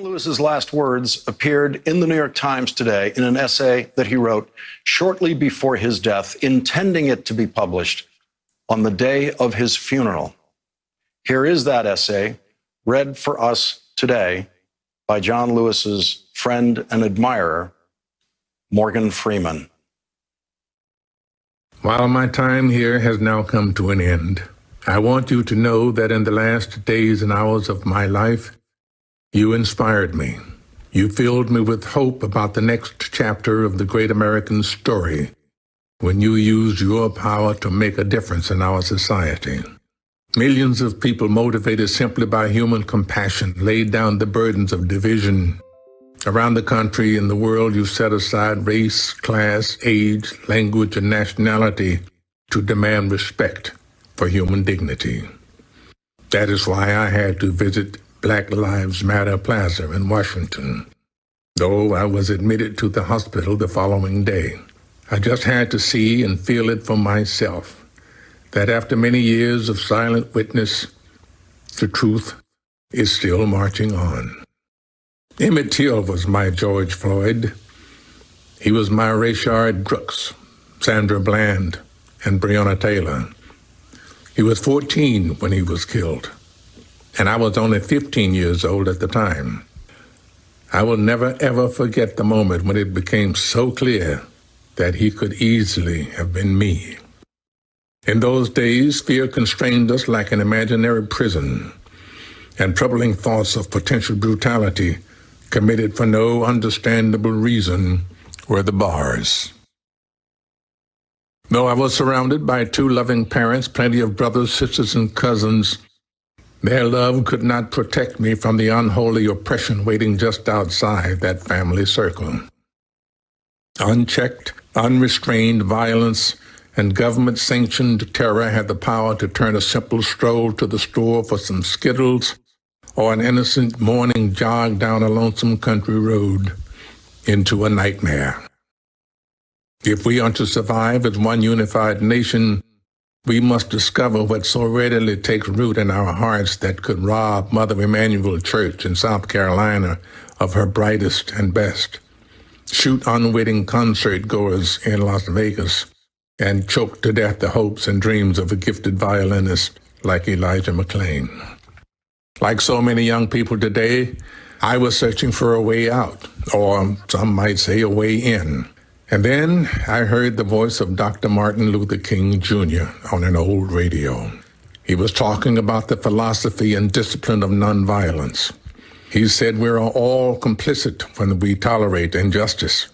John Lewis's last words appeared in the New York Times today in an essay that he wrote shortly before his death, intending it to be published on the day of his funeral. Here is that essay, read for us today by John Lewis's friend and admirer, Morgan Freeman. While my time here has now come to an end, I want you to know that in the last days and hours of my life, you inspired me. You filled me with hope about the next chapter of the great American story when you used your power to make a difference in our society. Millions of people motivated simply by human compassion laid down the burdens of division. Around the country and the world, you set aside race, class, age, language, and nationality to demand respect for human dignity. That is why I had to visit Black Lives Matter Plaza in Washington, though I was admitted to the hospital the following day. I just had to see and feel it for myself, that after many years of silent witness, the truth is still marching on. Emmett Till was my George Floyd. He was my Rayshard Brooks, Sandra Bland, and Breonna Taylor. He was 14 when he was killed, and I was only 15 years old at the time. I will never, ever forget the moment when it became so clear that he could easily have been me. In those days, fear constrained us like an imaginary prison, and troubling thoughts of potential brutality committed for no understandable reason were the bars. Though I was surrounded by two loving parents, plenty of brothers, sisters, and cousins, their love could not protect me from the unholy oppression waiting just outside that family circle. Unchecked, unrestrained violence and government-sanctioned terror had the power to turn a simple stroll to the store for some Skittles or an innocent morning jog down a lonesome country road into a nightmare. If we are to survive as one unified nation, we must discover what so readily takes root in our hearts that could rob Mother Emanuel Church in South Carolina of her brightest and best, shoot unwitting concert goers in Las Vegas, and choke to death the hopes and dreams of a gifted violinist like Elijah McClain. Like so many young people today, I was searching for a way out, or some might say a way in. And then I heard the voice of Dr. Martin Luther King Jr. on an old radio. He was talking about the philosophy and discipline of nonviolence. He said we are all complicit when we tolerate injustice.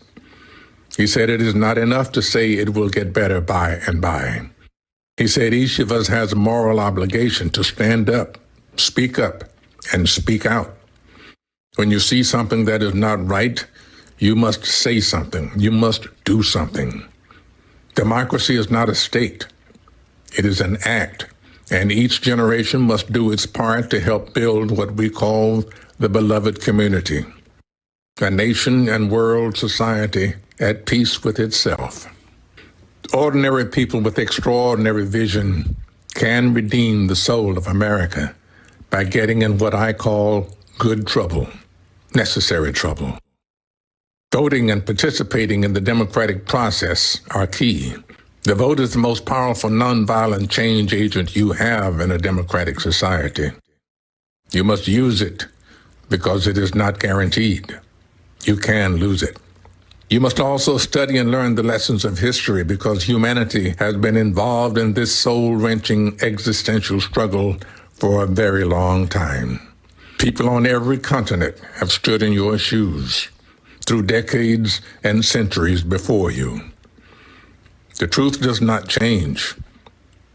He said it is not enough to say it will get better by and by. He said each of us has a moral obligation to stand up, and speak out. When you see something that is not right, you must say something. You must do something. Democracy is not a state. It is an act, and each generation must do its part to help build what we call the beloved community, a nation and world society at peace with itself. Ordinary people with extraordinary vision can redeem the soul of America by getting in what I call good trouble, necessary trouble. Voting and participating in the democratic process are key. The vote is the most powerful nonviolent change agent you have in a democratic society. You must use it because it is not guaranteed. You can lose it. You must also study and learn the lessons of history because humanity has been involved in this soul-wrenching existential struggle for a very long time. People on every continent have stood in your shoes through decades and centuries before you. The truth does not change,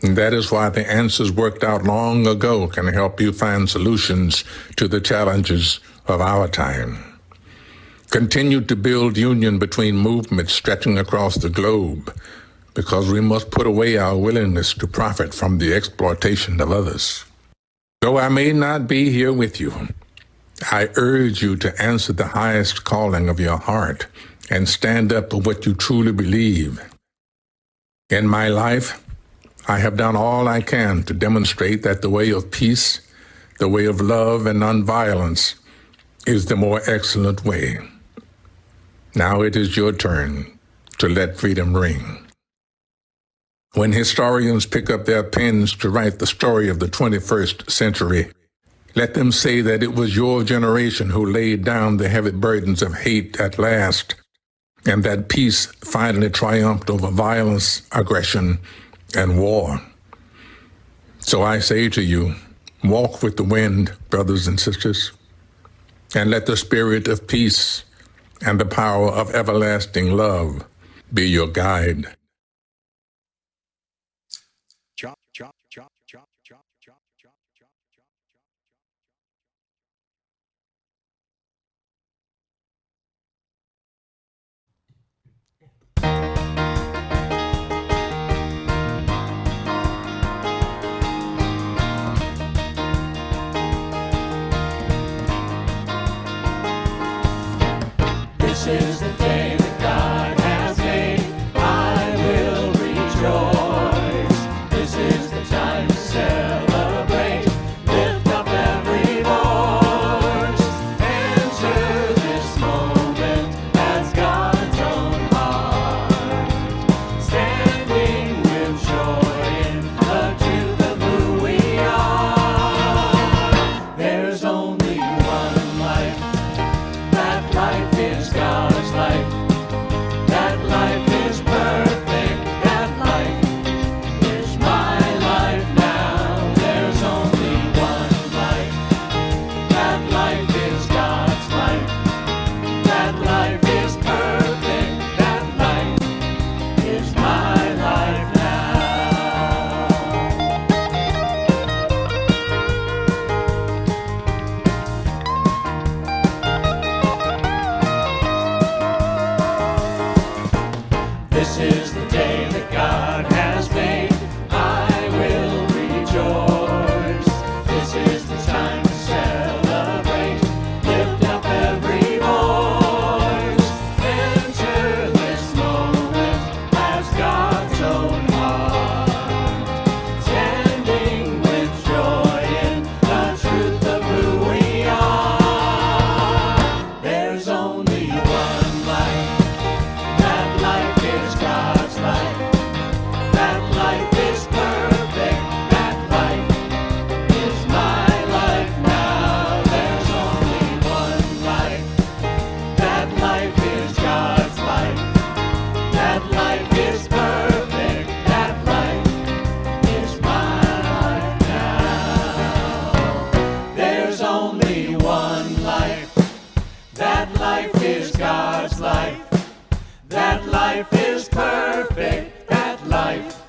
and that is why the answers worked out long ago can help you find solutions to the challenges of our time. Continue to build union between movements stretching across the globe because we must put away our willingness to profit from the exploitation of others. Though I may not be here with you, I urge you to answer the highest calling of your heart and stand up for what you truly believe. In my life, I have done all I can to demonstrate that the way of peace, the way of love and nonviolence, is the more excellent way. Now it is your turn to let freedom ring. When historians pick up their pens to write the story of the 21st century, let them say that it was your generation who laid down the heavy burdens of hate at last, and that peace finally triumphed over violence, aggression, and war. So I say to you, walk with the wind, brothers and sisters, and let the spirit of peace and the power of everlasting love be your guide. This is the day that God has made. I will rejoice. This is the time to celebrate. Lift up every voice. Enter this moment as God's own heart. Standing with joy in the truth of who we are. There's only one life. That life is God's life. That life is perfect. That life is my life now. There's only one life. That life is God's life. That life is perfect. That life is my life now. This is the day that God has made. I will rejoice. This is the time to celebrate. Lift up every voice. Enter this moment as God's own heart. Standing with joy in the truth of who we are. There's only one life. That life is God's life. That life is perfect. That life is my life now. There's only one life. That life is God's life. That life is perfect. That life is my life now. There's only one life. That life is God's life. That life is perfect. That life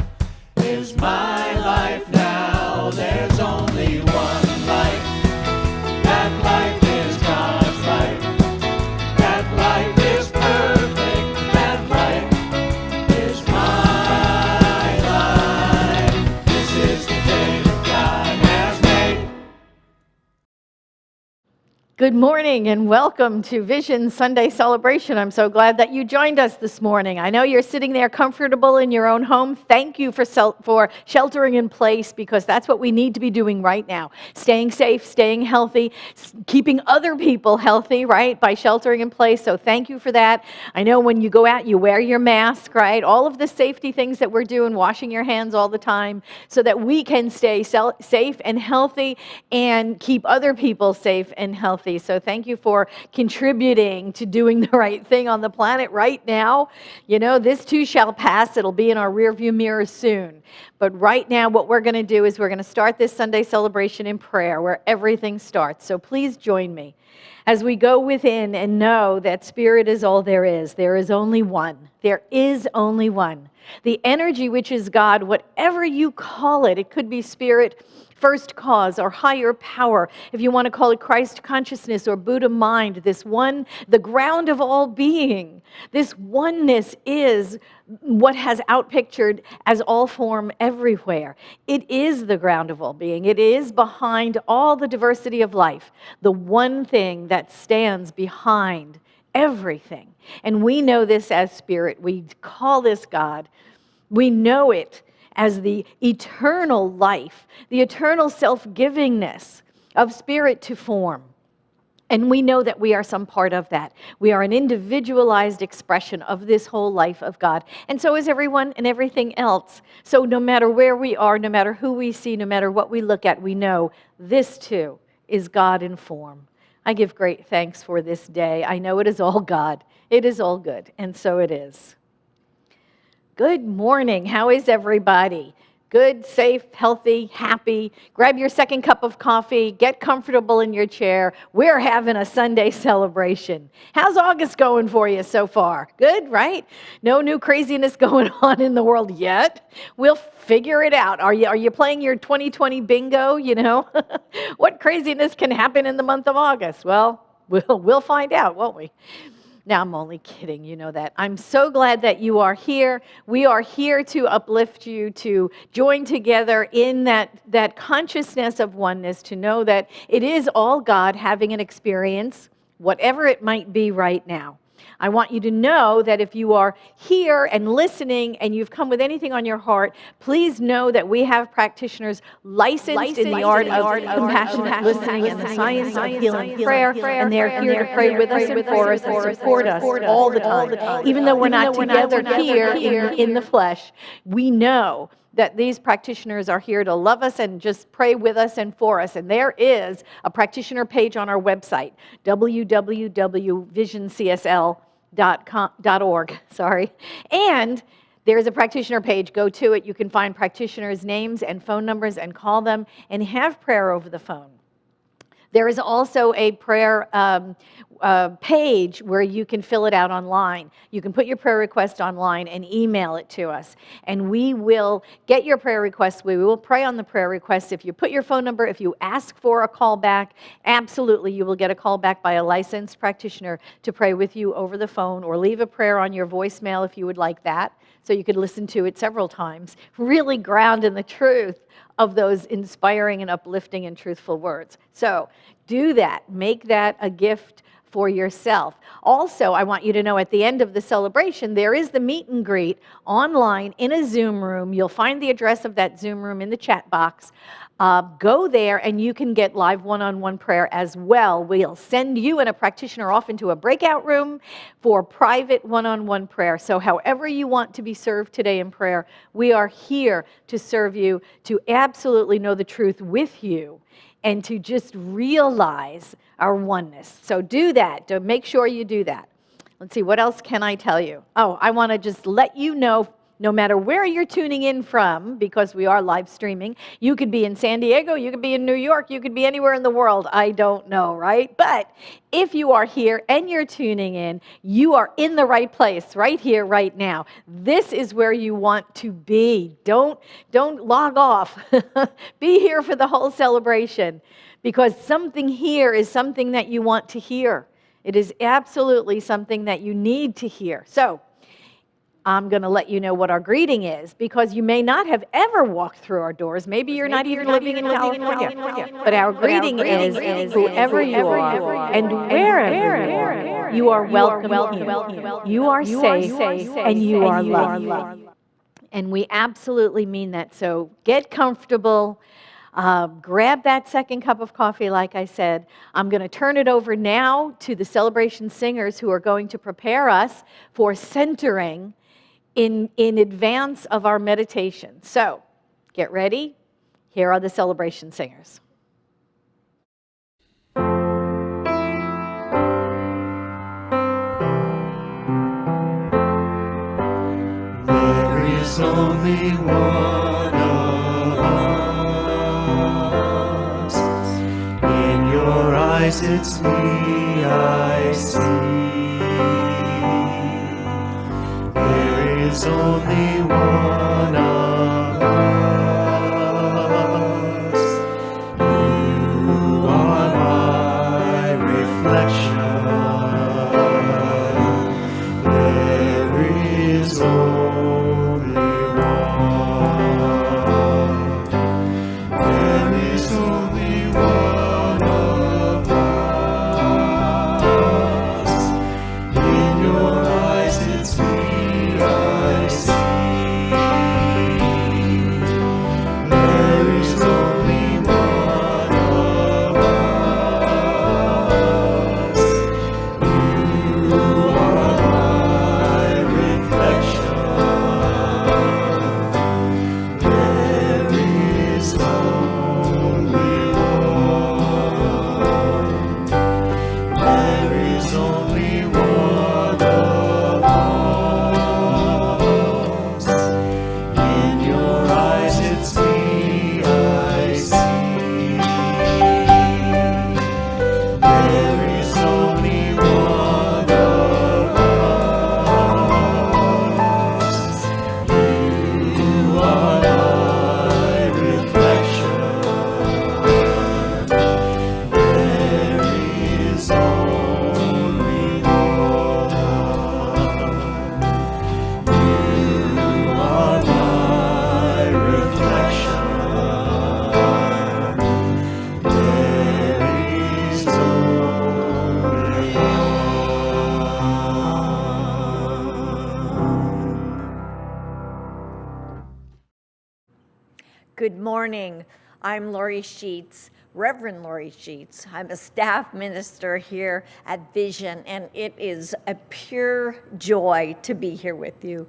is my life now. There's only one life. That life is God's life. That life is perfect. That life is my life. This is the day that God has made. Good morning and welcome to Vision Sunday Celebration. I'm so glad that you joined us this morning. I know you're sitting there comfortable in your own home. Thank you for sheltering in place, because that's what we need to be doing right now. Staying safe, staying healthy, keeping other people healthy, right, by sheltering in place. So thank you for that. I know when you go out, you wear your mask, right? All of the safety things that we're doing, washing your hands all the time, so that we can stay safe and healthy and keep other people safe and healthy. So thank you for contributing to doing the right thing on the planet right now. You know, this too shall pass. It'll be in our rearview mirror soon. But right now, what we're going to do is we're going to start this Sunday celebration in prayer, where everything starts. So please join me as we go within and know that Spirit is all there is. There is only one. There is only one. The energy, which is God, whatever you call it, it could be Spirit, first cause, or higher power, if you want to call it Christ consciousness or Buddha mind, this one, the ground of all being. This oneness is what has outpictured as all form everywhere. It is the ground of all being. It is behind all the diversity of life, the one thing that stands behind everything. And we know this as Spirit. We call this God. We know it as the eternal life, the eternal self-givingness of Spirit to form. And we know that we are some part of that. We are an individualized expression of this whole life of God. And so is everyone and everything else. So no matter where we are, no matter who we see, no matter what we look at, we know this too is God in form. I give great thanks for this day. I know it is all God. It is all good. And so it is. Good morning. How is everybody? Good, safe, healthy, happy. Grab your second cup of coffee. Get comfortable in your chair. We're having a Sunday celebration. How's August going for you so far? Good, right? No new craziness going on in the world yet. We'll figure it out. Are you playing your 2020 bingo? You know, what craziness can happen in the month of August? Well, we'll find out, won't we? Now, I'm only kidding, you know that. I'm so glad that you are here. We are here to uplift you, to join together in that consciousness of oneness, to know that it is all God having an experience, whatever it might be right now. I want you to know that if you are here and listening and you've come with anything on your heart, please know that we have practitioners licensed in the art of compassionate listening and the science of healing prayer, and they're here to pray with us and for us and support us all the time. Even though we're not together here in the flesh, we know that these practitioners are here to love us and just pray with us and for us. And there is a practitioner page on our website, www.visioncsl.org. And there's a practitioner page. Go to it. You can find practitioners' names and phone numbers and call them and have prayer over the phone. There is also a prayer page where you can fill it out online. You can put your prayer request online and email it to us. And we will get your prayer requests. We will pray on the prayer requests. If you put your phone number, if you ask for a call back, absolutely you will get a call back by a licensed practitioner to pray with you over the phone, or leave a prayer on your voicemail if you would like that, so you could listen to it several times. Really ground in the truth of those inspiring and uplifting and truthful words. So do that. Make that a gift for yourself. Also, I want you to know at the end of the celebration, there is the meet and greet online in a Zoom room. You'll find the address of that Zoom room in the chat box. Go there and you can get live one-on-one prayer as well. We'll send you and a practitioner off into a breakout room for private one-on-one prayer. So however you want to be served today in prayer, we are here to serve you, to absolutely know the truth with you, and to just realize our oneness. So do that. Make sure you do that. Let's see, what else can I tell you? Oh, I want to just let you know, no matter where you're tuning in from, because we are live streaming, you could be in San Diego, you could be in New York, you could be anywhere in the world. I don't know, right? But if you are here and you're tuning in, you are in the right place, right here, right now. This is where you want to be. Don't log off. Be here for the whole celebration, because something here is something that you want to hear. It is absolutely something that you need to hear. So I'm going to let you know what our greeting is, because you may not have ever walked through our doors. Maybe you're not even living in California. But our greeting is whoever you are and wherever you are welcome here. You are safe and you are loved. And we absolutely mean that. So get comfortable. Grab that second cup of coffee, like I said. I'm going to turn it over now to the celebration singers who are going to prepare us for centering in advance of our meditation. So, get ready. Here are the celebration singers. There is only one of us. In your eyes it's me I see. There's only one of us. You are my reflection. There is only one. There is only one of us. In your eyes it's me I see. morning. I'm Lori Sheets, Reverend Lori Sheets. I'm a staff minister here at Vision, and it is a pure joy to be here with you.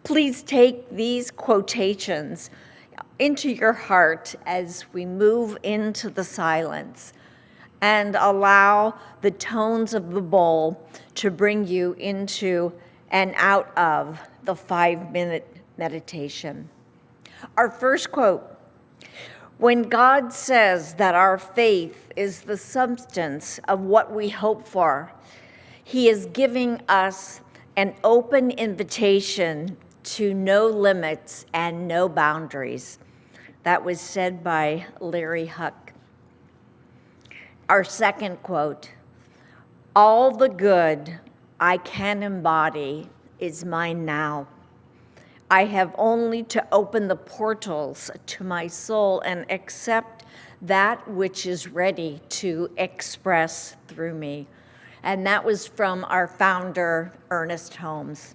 Please take these quotations into your heart as we move into the silence, and allow the tones of the bowl to bring you into and out of the 5-minute meditation. Our first quote: when God says that our faith is the substance of what we hope for, He is giving us an open invitation to no limits and no boundaries. That was said by Larry Huck. Our second quote: all the good I can embody is mine now. I have only to open the portals to my soul and accept that which is ready to express through me. And that was from our founder, Ernest Holmes.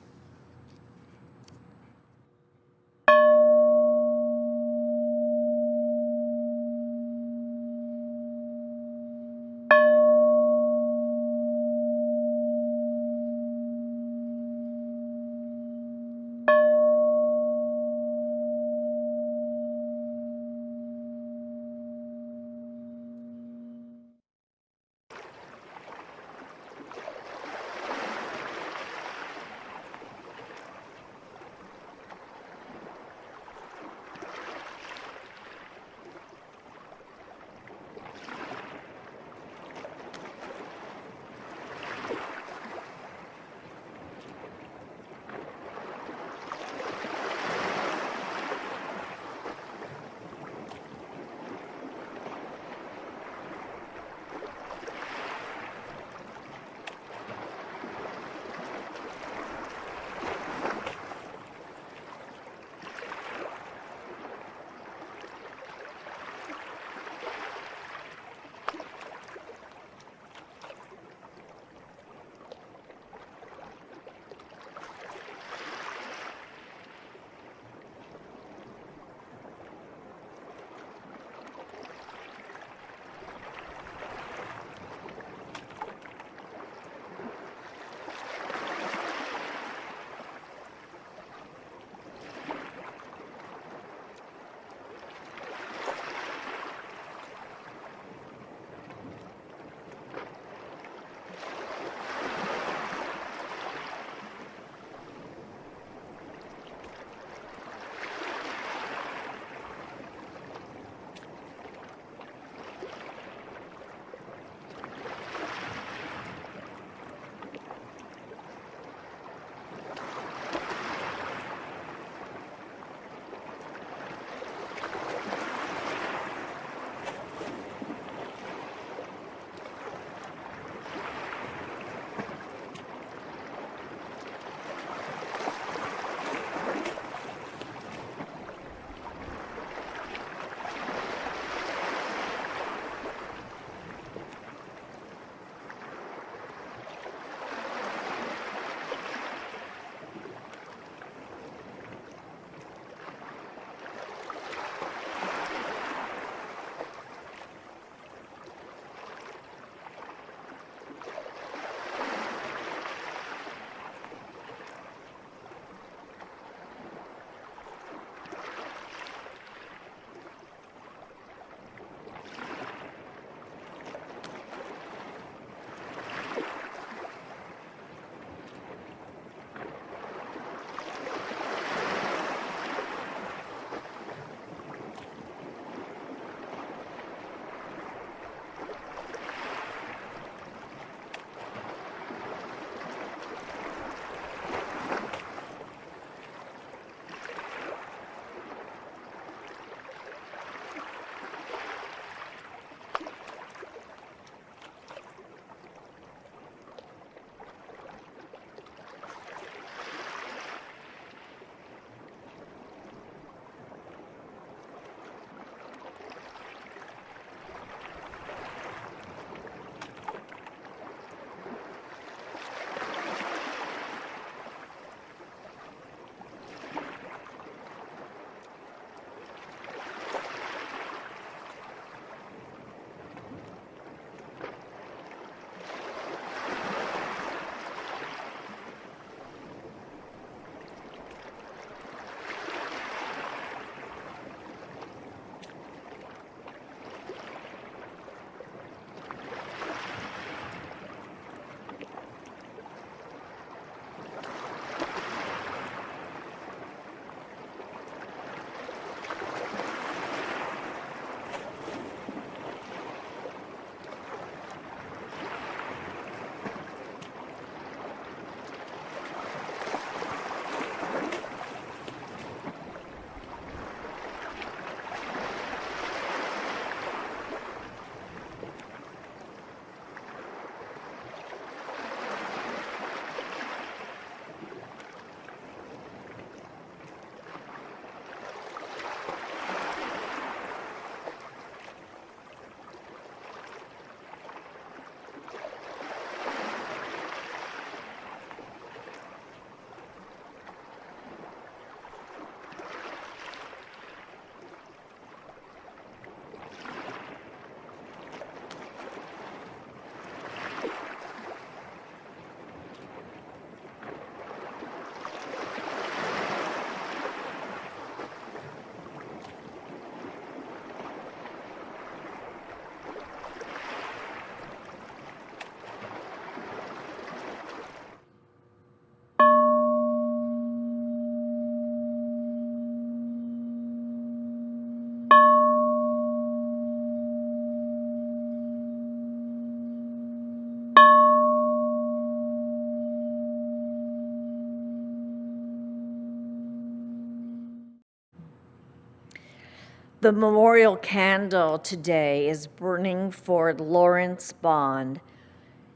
The memorial candle today is burning for Lawrence Bond,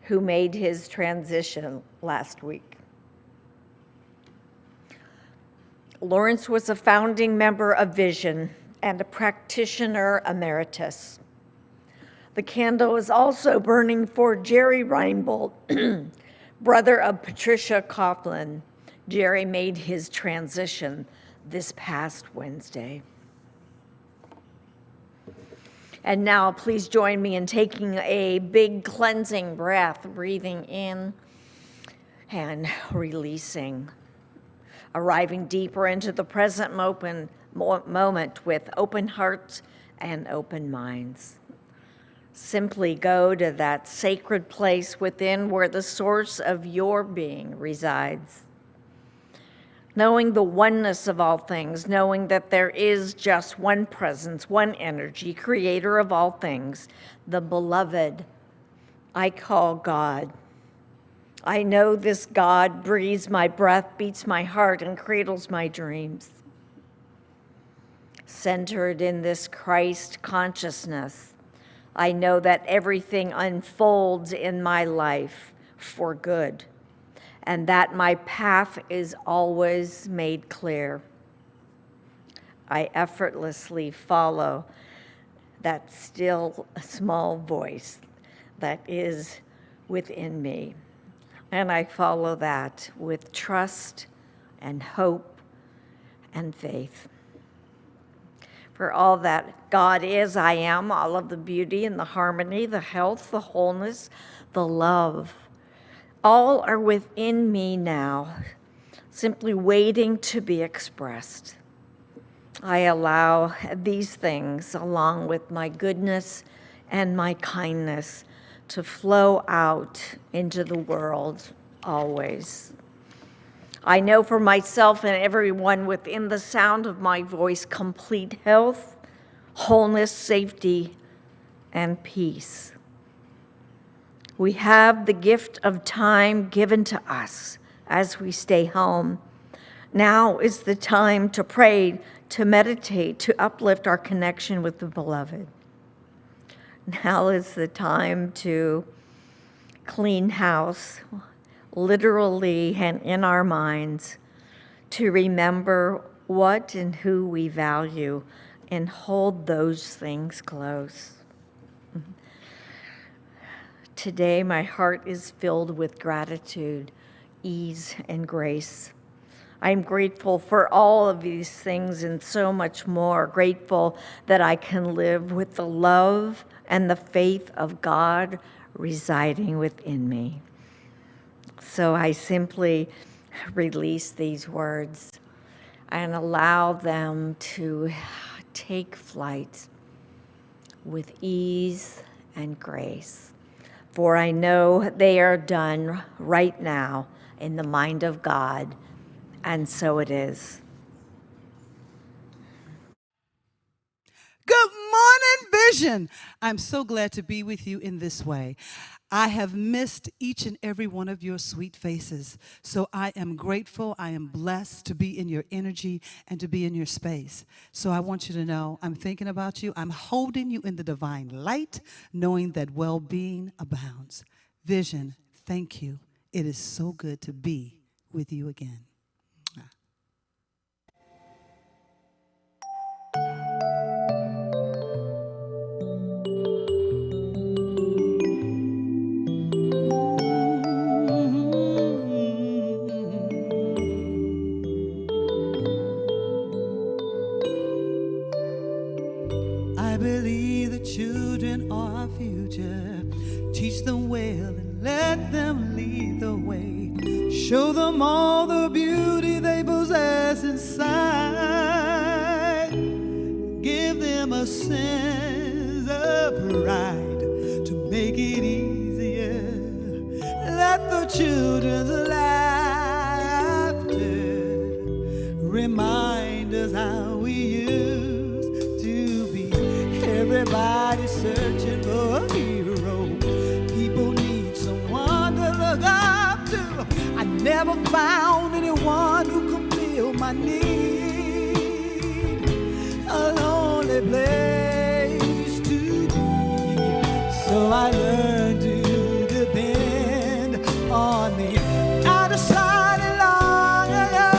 who made his transition last week. Lawrence was a founding member of Vision and a practitioner emeritus. The candle is also burning for Jerry Reinbold, brother of Patricia Coughlin. Jerry made his transition this past Wednesday. And now please join me in taking a big cleansing breath, breathing in and releasing, arriving deeper into the present moment with open hearts and open minds. Simply go to that sacred place within where the source of your being resides. Knowing the oneness of all things, knowing that there is just one presence, one energy, creator of all things, the beloved I call God. I know this God breathes my breath, beats my heart, and cradles my dreams. Centered in this Christ consciousness, I know that everything unfolds in my life for good, and that my path is always made clear. I effortlessly follow that still small voice that is within me, and I follow that with trust and hope and faith. For all that God is, I am, all of the beauty and the harmony, the health, the wholeness, the love, all are within me now, simply waiting to be expressed. I allow these things, along with my goodness and my kindness, to flow out into the world always. I know for myself and everyone within the sound of my voice complete health, wholeness, safety, and peace. We have the gift of time given to us as we stay home. Now is the time to pray, to meditate, to uplift our connection with the beloved. Now is the time to clean house, literally and in our minds, to remember what and who we value and hold those things close. Today, my heart is filled with gratitude, ease, and grace. I'm grateful for all of these things and so much more. Grateful that I can live with the love and the faith of God residing within me. So I simply release these words and allow them to take flight with ease and grace. For I know they are done right now in the mind of God, and so it is. Good morning, Vision. I'm so glad to be with you in this way. I have missed each and every one of your sweet faces. So I am grateful, I am blessed to be in your energy and to be in your space. So I want you to know I'm thinking about you. I'm holding you in the divine light, knowing that well-being abounds. Vision, thank you. It is so good to be with you again. I believe the children are our future. Teach them well and let them lead the way. Show them all the beauty they possess inside. Give them a sense of pride to make it easier. Let the children's laughter remind us how we used to be. Everybody searching for a hero. People need someone to look up to. I never found anyone who could fill my need. A lonely place So I learned to depend on me. I decided long ago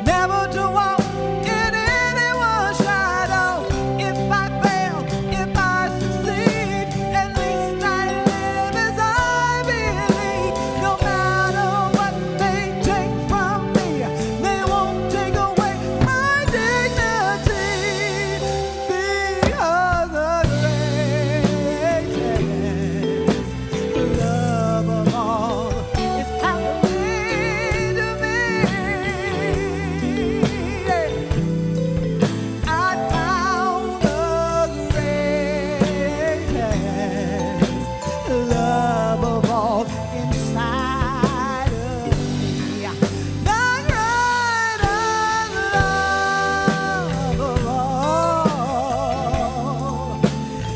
never to walk in anyone's shadow. If I fail, if I succeed, at least I live as I believe. No matter what they take from me, they won't take away my dignity, because the greatest love of all is happening to me. I found the greatest love of all inside of me. The greatest love of all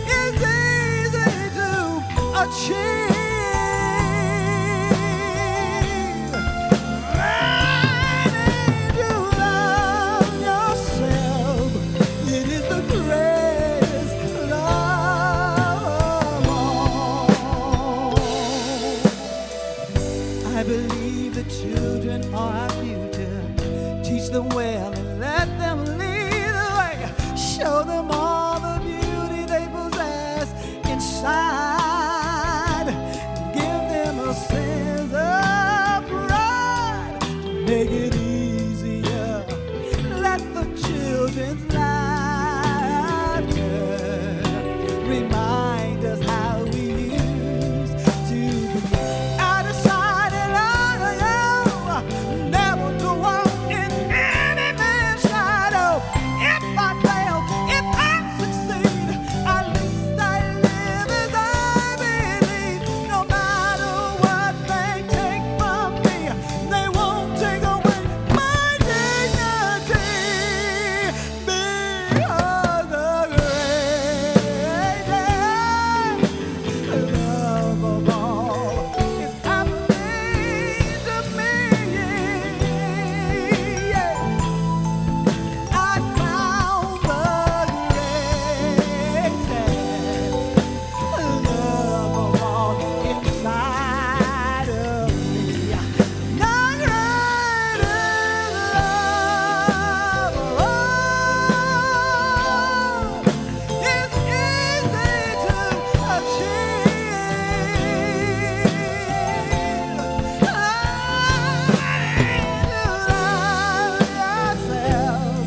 is easy to achieve. Learning to love yourself, it is the greatest love of all. I believe the children are our future. Teach them well and let them lead the way. Show them all the beauty they possess inside. Give them a sense of pride to make it easier. Let the children's laughter remind us how we used to be. I decided long ago never to walk in any man's shadow. If I fail, if I succeed, at least I live as I believe. No matter what they take from me, they won't take away my dignity, because the greatest love of all is happening to me. I found the greatest love of all inside of me. The greatest love of all is easy to achieve. Love yourself,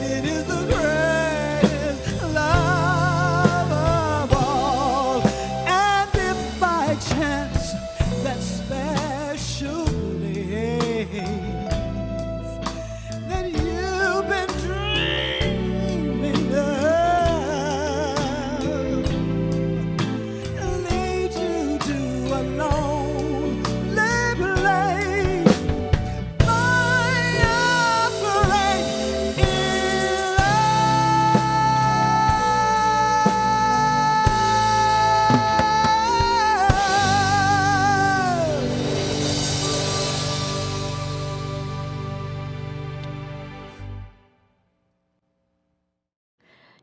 it is the greatest love of all. And if by chance that special place that you've been dreaming of leads you to a lonely place, find your strength in love.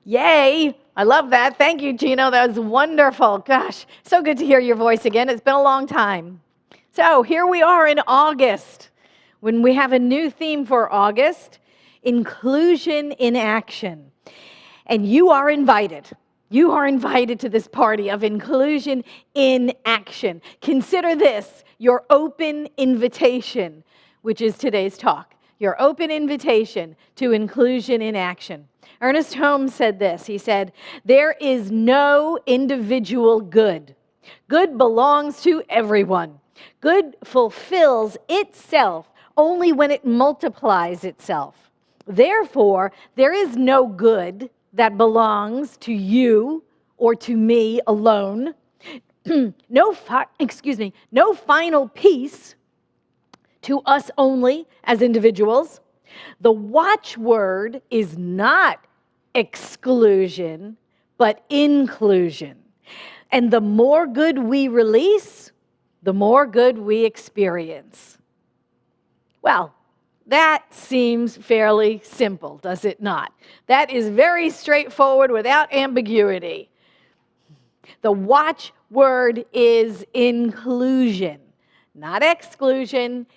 Yay! I love that. Thank you, Gino. That was wonderful. Gosh, so good to hear your voice again. It's been a long time. So here we are in August, when we have a new theme for August, inclusion in action. And you are invited. You are invited to this party of inclusion in action. Consider this your open invitation, which is today's talk. Your open invitation to inclusion in action. Ernest Holmes said this. He said, "There is no individual good. Good belongs to everyone. Good fulfills itself only when it multiplies itself. Therefore, there is no good that belongs to you or to me alone. No final peace to us only as individuals. The watchword is not exclusion, but inclusion. And the more good we release, the more good we experience." Well, that seems fairly simple, does it not? That is very straightforward without ambiguity. The watchword is inclusion, not exclusion,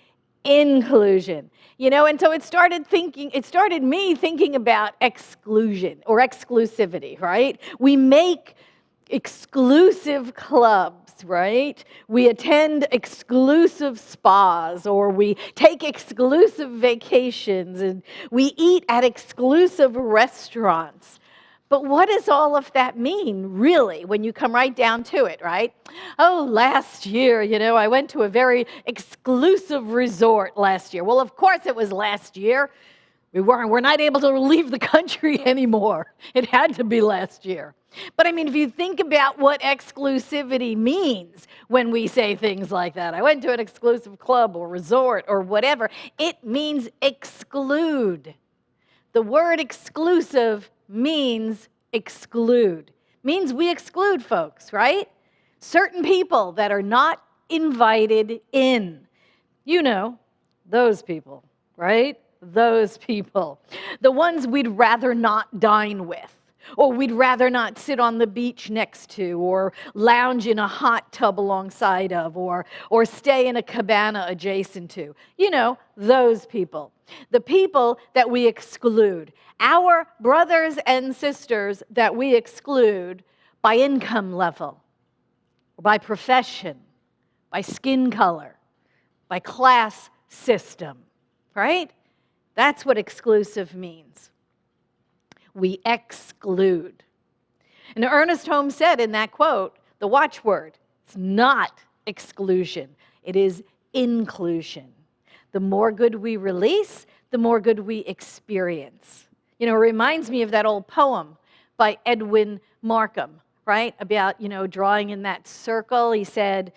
inclusion. And so it started me thinking about exclusion or exclusivity, right? We make exclusive clubs, right? We attend exclusive spas, or we take exclusive vacations, and we eat at exclusive restaurants. But what does all of that mean, really, when you come right down to it, right? Oh, last year, I went to a very exclusive resort last year. Well, of course it was last year. We're not able to leave the country anymore. It had to be last year. But if you think about what exclusivity means when we say things like that, I went to an exclusive club or resort or whatever, it means exclude. The word exclusive means exclude. Means we exclude folks, right? Certain people that are not invited in. Those people, right? Those people. The ones we'd rather not dine with, or we'd rather not sit on the beach next to, or lounge in a hot tub alongside of, or stay in a cabana adjacent to. Those people. The people that we exclude. Our brothers and sisters that we exclude by income level, by profession, by skin color, by class system, right? That's what exclusive means. We exclude. And Ernest Holmes said in that quote, the watchword, it's not exclusion, it is inclusion. The more good we release, the more good we experience. It reminds me of that old poem by Edwin Markham, right? About, drawing in that circle. He said,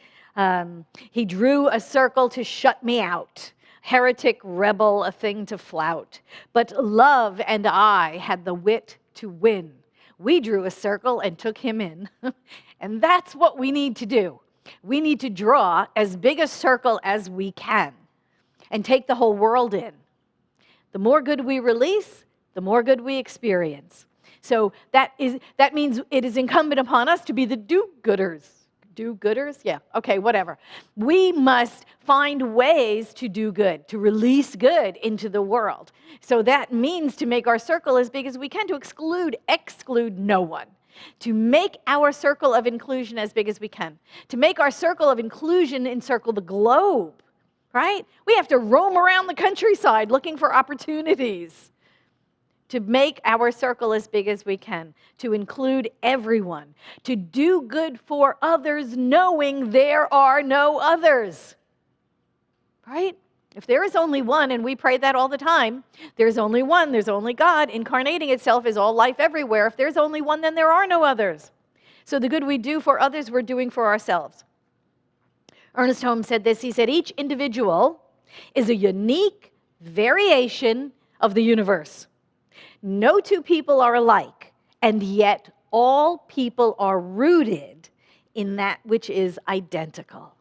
he drew a circle to shut me out. Heretic, rebel, a thing to flout. But love and I had the wit to win. We drew a circle and took him in. And that's what we need to do. We need to draw as big a circle as we can and take the whole world in. The more good we release, the more good we experience. So that means it is incumbent upon us to be the do-gooders. Do-gooders? Yeah, okay, whatever. We must find ways to do good, to release good into the world. So that means to make our circle as big as we can, to exclude no one. To make our circle of inclusion as big as we can. To make our circle of inclusion encircle the globe, right? We have to roam around the countryside looking for opportunities to make our circle as big as we can, to include everyone, to do good for others knowing there are no others, right? If there is only one, and we pray that all the time, there's only one, there's only God, incarnating itself is all life everywhere. If there's only one, then there are no others. So the good we do for others, we're doing for ourselves. Ernest Holmes said this, he said, each individual is a unique variation of the universe. No two people are alike, and yet all people are rooted in that which is identical.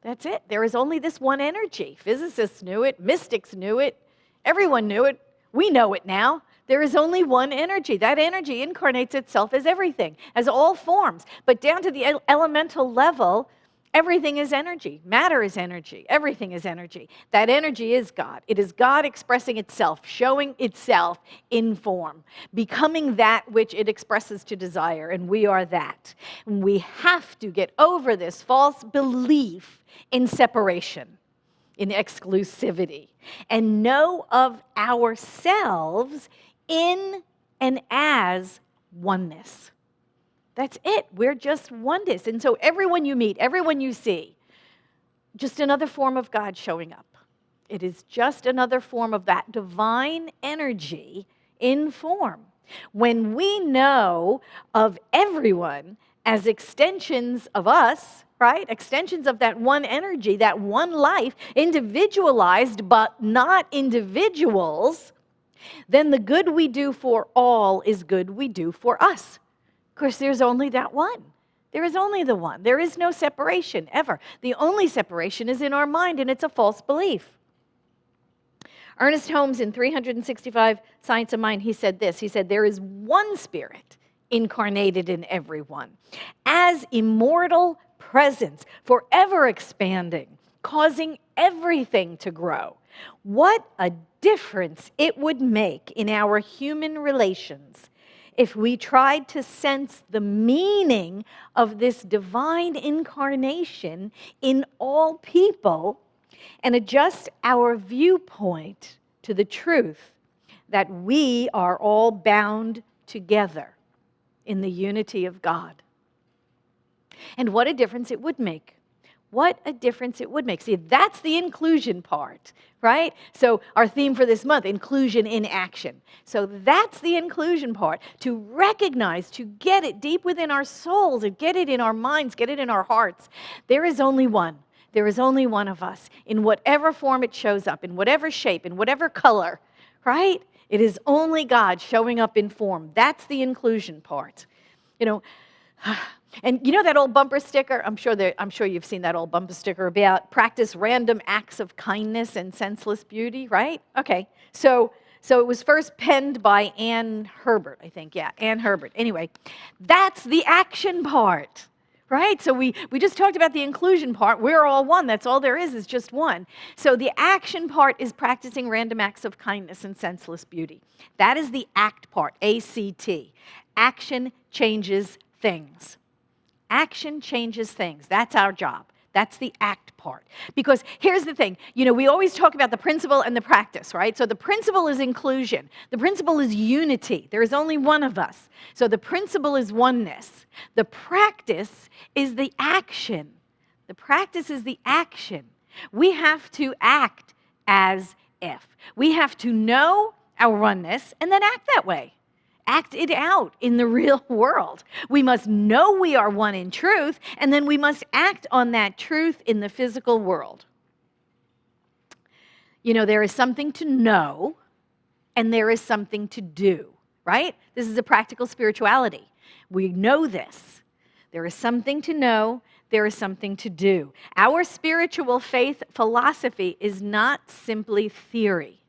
That's it. There is only this one energy. Physicists knew it. Mystics knew it. Everyone knew it. We know it now. There is only one energy. That energy incarnates itself as everything, as all forms. But down to the elemental level, everything is energy. Matter is energy. Everything is energy. That energy is God. It is God expressing itself, showing itself in form, becoming that which it expresses to desire, and we are that. And we have to get over this false belief in separation, in exclusivity, and know of ourselves in and as oneness. That's it. We're just oneness. And so everyone you meet, everyone you see, just another form of God showing up. It is just another form of that divine energy in form. When we know of everyone as extensions of us, right? Extensions of that one energy, that one life, individualized but not individuals, then the good we do for all is good we do for us. Of course, there's only that one. There is only the one. There is no separation ever. The only separation is in our mind, and it's a false belief. Ernest Holmes, in 365 Science of Mind, he said this. He said, there is one spirit incarnated in everyone, as immortal presence, forever expanding, causing everything to grow. What a difference it would make in our human relations if we tried to sense the meaning of this divine incarnation in all people and adjust our viewpoint to the truth that we are all bound together in the unity of God. And what a difference it would make. What a difference it would make. See, that's the inclusion part, right? So our theme for this month, inclusion in action. So that's the inclusion part, to recognize, to get it deep within our souls, and get it in our minds, get it in our hearts. There is only one. There is only one of us, in whatever form it shows up, in whatever shape, in whatever color, right? It is only God showing up in form. That's the inclusion part. You know, and you know that old bumper sticker? I'm sure you've seen that old bumper sticker about practice random acts of kindness and senseless beauty, right? Okay, so it was first penned by Ann Herbert, I think. Yeah, Ann Herbert. Anyway, that's the action part, right? So we just talked about the inclusion part. We're all one. That's all there is just one. So the action part is practicing random acts of kindness and senseless beauty. That is the act part, A-C-T. Action changes things. Action changes things. That's our job. That's the act part. Because here's the thing, you know, we always talk about the principle and the practice, right? So the principle is inclusion. The principle is unity. There is only one of us. So the principle is oneness. The practice is the action. The practice is the action. We have to act as if. We have to know our oneness and then act that way. Act it out in the real world. We must know we are one in truth, and then we must act on that truth in the physical world. You know, there is something to know, and there is something to do, right? This is a practical spirituality. We know this. There is something to know, there is something to do. Our spiritual faith philosophy is not simply theory.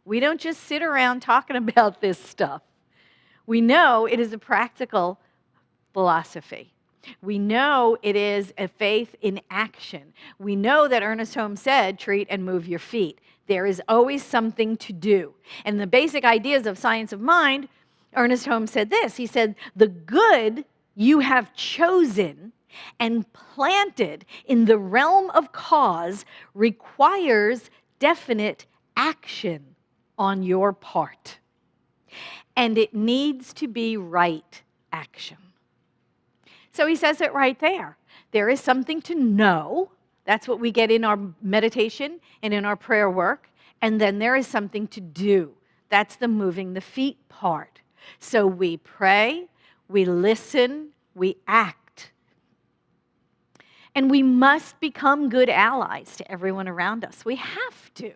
We don't just sit around talking about this stuff. We know it is a practical philosophy. We know it is a faith in action. We know that Ernest Holmes said, treat and move your feet. There is always something to do. And the basic ideas of science of mind, Ernest Holmes said this. He said, the good you have chosen and planted in the realm of cause requires definite action on your part. And it needs to be right action. So he says it right there. There is something to know. That's what we get in our meditation and in our prayer work. And then there is something to do. That's the moving the feet part. So we pray, we listen, we act. And we must become good allies to everyone around us. We have to.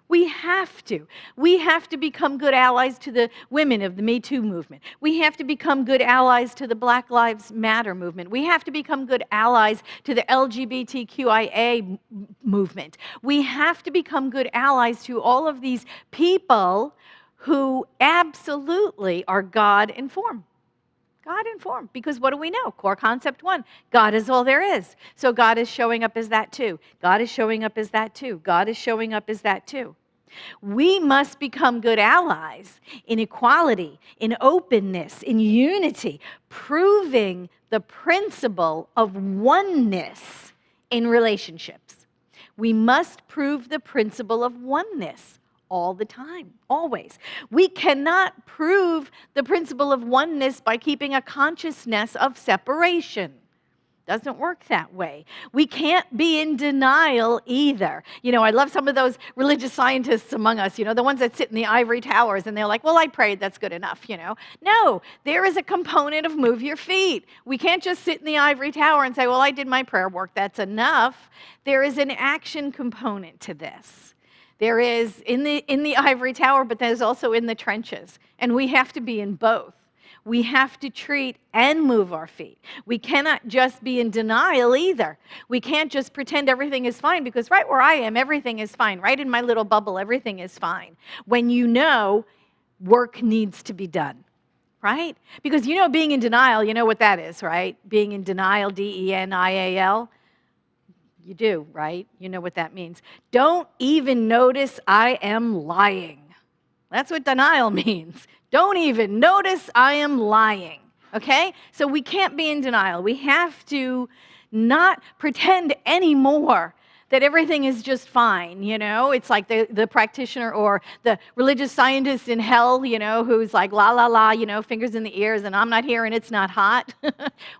We have to. We have to become good allies to the women of the Me Too movement. We have to become good allies to the Black Lives Matter movement. We have to become good allies to the LGBTQIA movement. We have to become good allies to all of these people who absolutely are God-informed. God-informed, because what do we know? Core concept 1, God is all there is. So God is showing up as that too. God is showing up as that too. God is showing up as that too. We must become good allies in equality, in openness, in unity, proving the principle of oneness in relationships. We must prove the principle of oneness all the time, always. We cannot prove the principle of oneness by keeping a consciousness of separation. Doesn't work that way. We can't be in denial either. You know, I love some of those religious scientists among us, you know, the ones that sit in the ivory towers and they're like, well, I prayed, that's good enough, you know. No, there is a component of move your feet. We can't just sit in the ivory tower and say, well, I did my prayer work, that's enough. There is an action component to this. There is in the ivory tower, but there's also in the trenches. And we have to be in both. We have to treat and move our feet. We cannot just be in denial either. We can't just pretend everything is fine, because right where I am, everything is fine. Right in my little bubble, everything is fine. When you know work needs to be done. right? Because being in denial, you know what that is, right? Being in denial, D-E-N-I-A-L. You do, right? You know what that means. Don't even notice I am lying. That's what denial means. Don't even notice I am lying, okay? So we can't be in denial. We have to not pretend anymore that everything is just fine, It's like the practitioner or the religious scientist in hell, who's like, la, la, la, fingers in the ears, and I'm not here and it's not hot.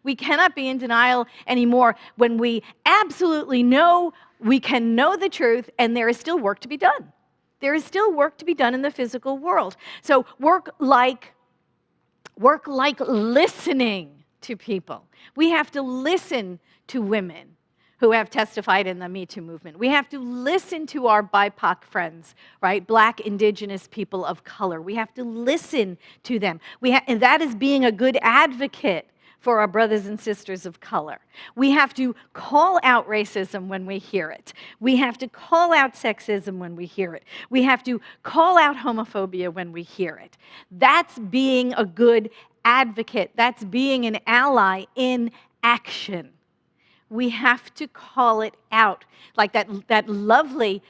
We cannot be in denial anymore when we absolutely know we can know the truth and there is still work to be done. There is still work to be done in the physical world. So work like listening to people. We have to listen to women who have testified in the Me Too movement. We have to listen to our BIPOC friends, right? Black, indigenous people of color. We have to listen to them. And that is being a good advocate for our brothers and sisters of color. We have to call out racism when we hear it. We have to call out sexism when we hear it. We have to call out homophobia when we hear it. That's being a good advocate. That's being an ally in action. We have to call it out. Like that lovely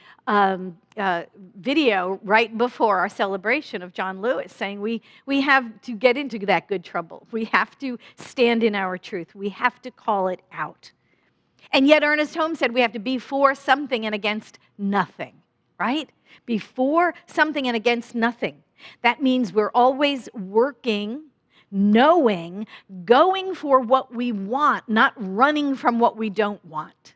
video right before our celebration of John Lewis saying we have to get into that good trouble. We have to stand in our truth. We have to call it out. And yet Ernest Holmes said we have to be for something and against nothing, right? Be for something and against nothing. That means we're always working, knowing, going for what we want, not running from what we don't want.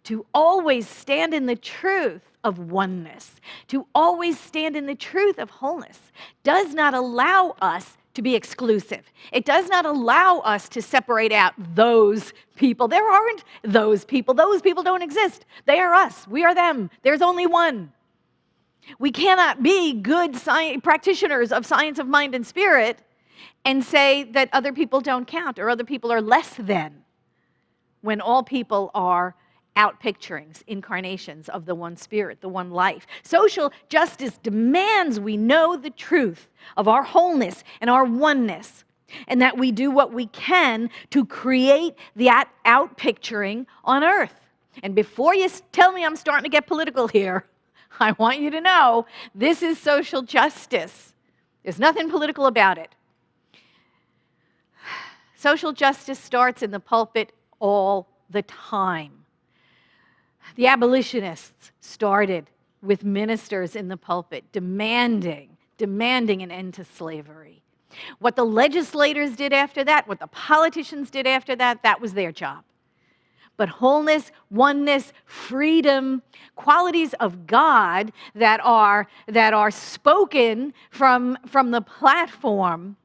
To always stand in the truth of oneness, to always stand in the truth of wholeness, does not allow us to be exclusive. It does not allow us to separate out those people. There aren't those people. Those people don't exist. They are us. We are them. There's only one. We cannot be good practitioners of science of mind and spirit and say that other people don't count or other people are less than, when all people are outpicturings, incarnations of the one spirit, the one life. Social justice demands we know the truth of our wholeness and our oneness, and that we do what we can to create that outpicturing on earth. And before you tell me I'm starting to get political here, I want you to know this is social justice. There's nothing political about it. Social justice starts in the pulpit all the time. The abolitionists started with ministers in the pulpit demanding an end to slavery. What the legislators did after that, what the politicians did after that, that was their job. But wholeness, oneness, freedom, qualities of God that are spoken from the platform,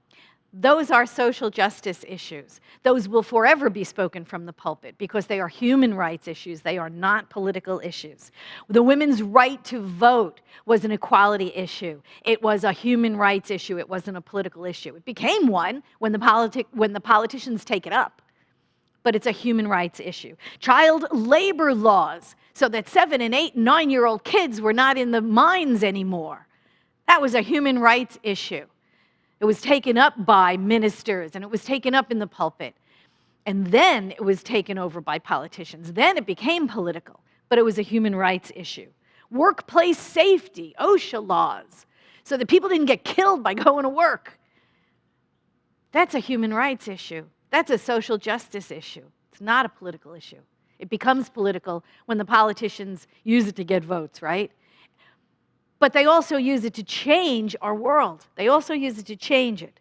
those are social justice issues. Those will forever be spoken from the pulpit because they are human rights issues. They are not political issues. The women's right to vote was an equality issue. It was a human rights issue. It wasn't a political issue. It became one when the politicians take it up. But it's a human rights issue. Child labor laws, so that 7 and 8 and 9-year-old kids were not in the mines anymore. That was a human rights issue. It was taken up by ministers, and it was taken up in the pulpit. And then it was taken over by politicians. Then it became political, but it was a human rights issue. Workplace safety, OSHA laws, so that people didn't get killed by going to work. That's a human rights issue. That's a social justice issue. It's not a political issue. It becomes political when the politicians use it to get votes, right? But they also use it to change our world. They also use it to change it.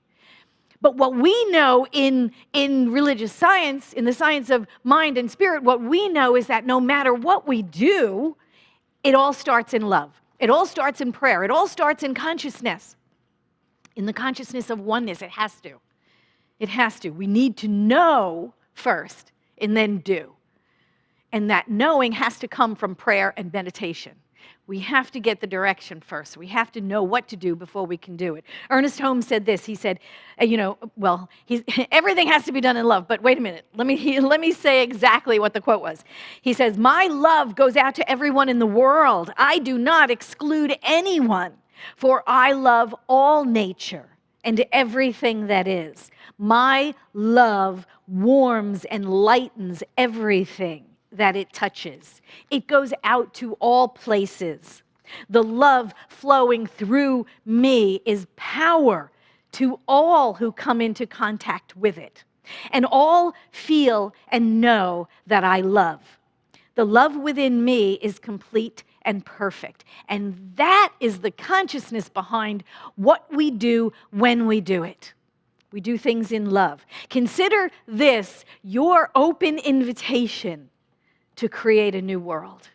But what we know in religious science, in the science of mind and spirit, what we know is that no matter what we do, it all starts in love. It all starts in prayer. It all starts in consciousness. In the consciousness of oneness, it has to. It has to. We need to know first and then do. And that knowing has to come from prayer and meditation. We have to get the direction first. We have to know what to do before we can do it. Ernest Holmes said this. He said, everything has to be done in love. But wait a minute. Let me say exactly what the quote was. He says, "My love goes out to everyone in the world. I do not exclude anyone, for I love all nature and everything that is. My love warms and lightens everything that it touches. It goes out to all places. The love flowing through me is power to all who come into contact with it. And all feel and know that I love. The love within me is complete and perfect. And that is the consciousness behind what we do when we do it. We do things in love. Consider this your open invitation to create a new world.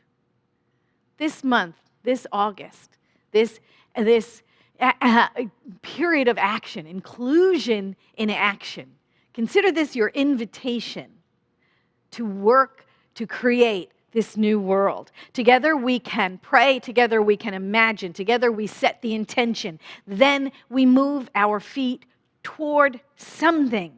This month, this August, this period of action, inclusion in action. Consider this your invitation to work to create this new world. Together we can pray, together we can imagine, together we set the intention. Then we move our feet toward something.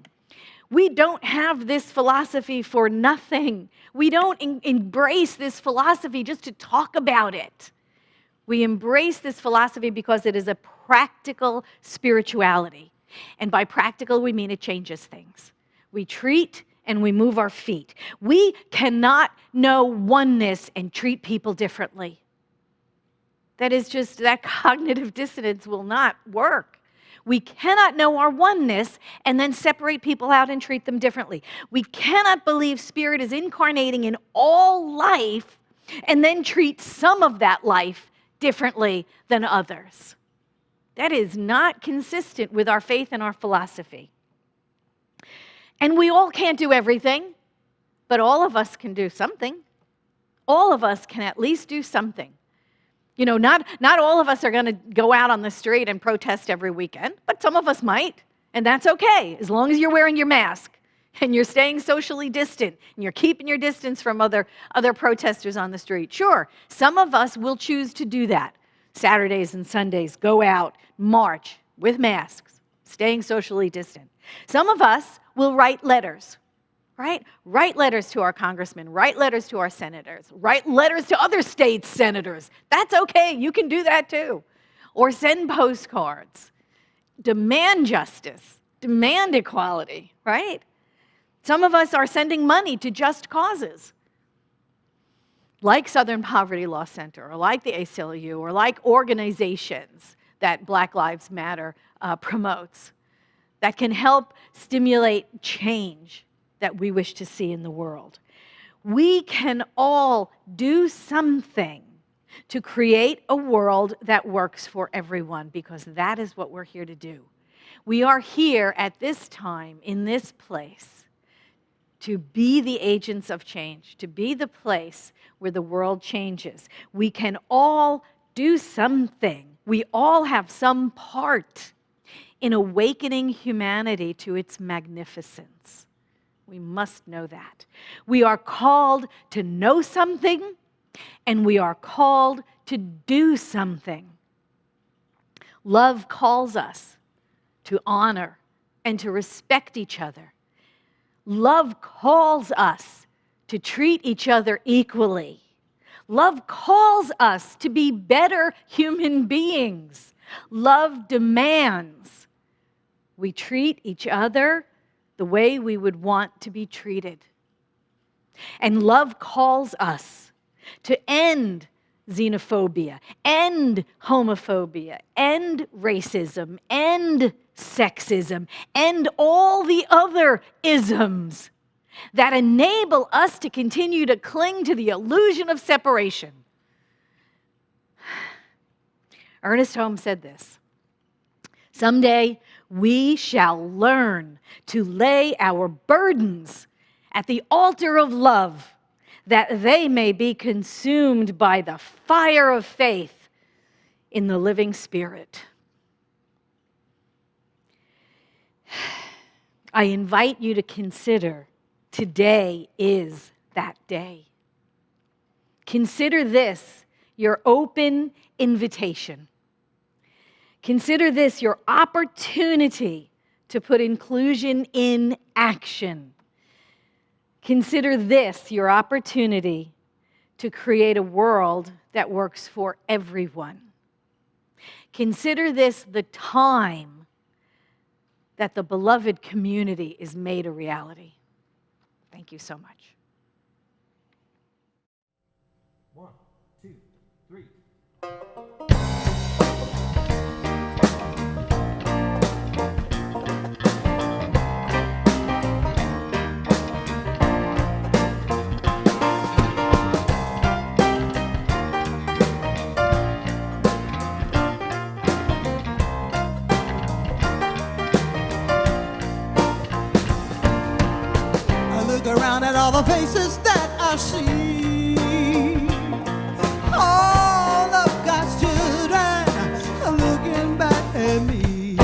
We don't have this philosophy for nothing. We don't embrace this philosophy just to talk about it. We embrace this philosophy because it is a practical spirituality. And by practical, we mean it changes things. We treat and we move our feet. We cannot know oneness and treat people differently. That cognitive dissonance will not work. We cannot know our oneness and then separate people out and treat them differently. We cannot believe Spirit is incarnating in all life and then treat some of that life differently than others. That is not consistent with our faith and our philosophy. And we all can't do everything, but all of us can do something. All of us can at least do something. You know, not all of us are going to go out on the street and protest every weekend, but some of us might, and that's okay, as long as you're wearing your mask and you're staying socially distant and you're keeping your distance from other protesters on the street. Sure, some of us will choose to do that. Saturdays and Sundays, go out, march with masks, staying socially distant. Some of us will write letters, right? Write letters to our congressmen, write letters to our senators, write letters to other states' senators. That's okay, you can do that too. Or send postcards. Demand justice, demand equality, right? Some of us are sending money to just causes, like Southern Poverty Law Center, or like the ACLU, or like organizations that Black Lives Matter promotes, that can help stimulate change that we wish to see in the world. We can all do something to create a world that works for everyone, because that is what we're here to do. We are here at this time, in this place, to be the agents of change, to be the place where the world changes. We can all do something. We all have some part in awakening humanity to its magnificence. We must know that. We are called to know something, and we are called to do something. Love calls us to honor and to respect each other. Love calls us to treat each other equally. Love calls us to be better human beings. Love demands we treat each other the way we would want to be treated. And love calls us to end xenophobia, end homophobia, end racism, end sexism, end all the other isms that enable us to continue to cling to the illusion of separation. Ernest Holmes said this: "Someday we shall learn to lay our burdens at the altar of love, that they may be consumed by the fire of faith in the living Spirit." I invite you to consider today is that day. Consider this your open invitation. Consider this your opportunity to put inclusion in action. Consider this your opportunity to create a world that works for everyone. Consider this the time that the beloved community is made a reality. Thank you so much. 1, 2, 3. I look around at all the faces that I see. All of God's children are looking back at me.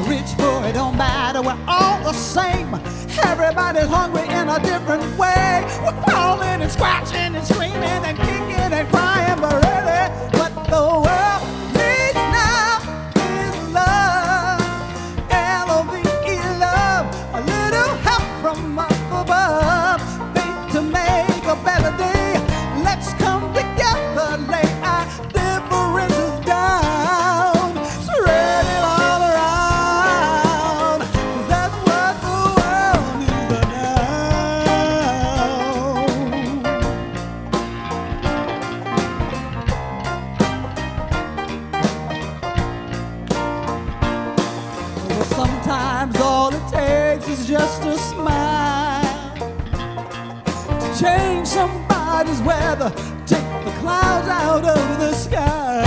Rich, poor, it don't matter, we're all the same. Everybody's hungry in a different way. We're crawling and scratching and screaming and kicking and crying, but really, what the world needs now is love. L-O-V-E, love. A little help from up above. Faith to make a better day. Let's come together, lay our differences down. Spread it all around, 'cause that's what the world needs now. Well, sometimes all it takes is just a smile to change somebody's weather, take the clouds out of the sky.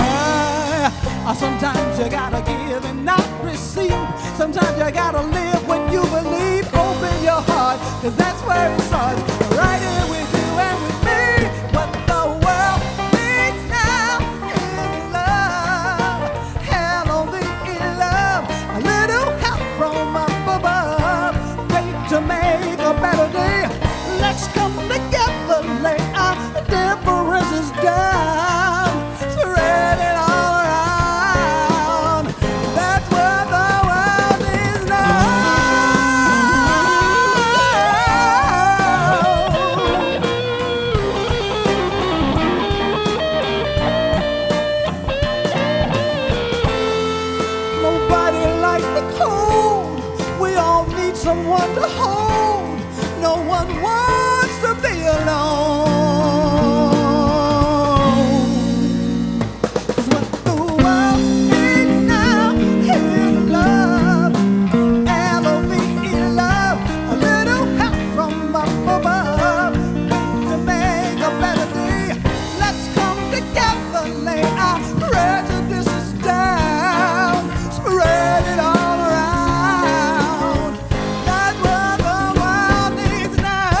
Or sometimes you gotta give and not receive. Sometimes you gotta live what you believe. Open your heart, 'cause that's where it starts. Right here with you and with me. What the world needs now is love. L-O-V-E, love. A little help from up above. Faith to make a better day. Let's come together, lay our differences down. Spread it all around. That's what the world is now. Nobody likes the cold. We all need someone to hold. No one wants to be alone. 'Cause what the world needs now is love. L-O-V-E, love. A little help from up above. To make a better day. Let's come together, lay our prejudices down. Spread it all around. That's what the world needs now.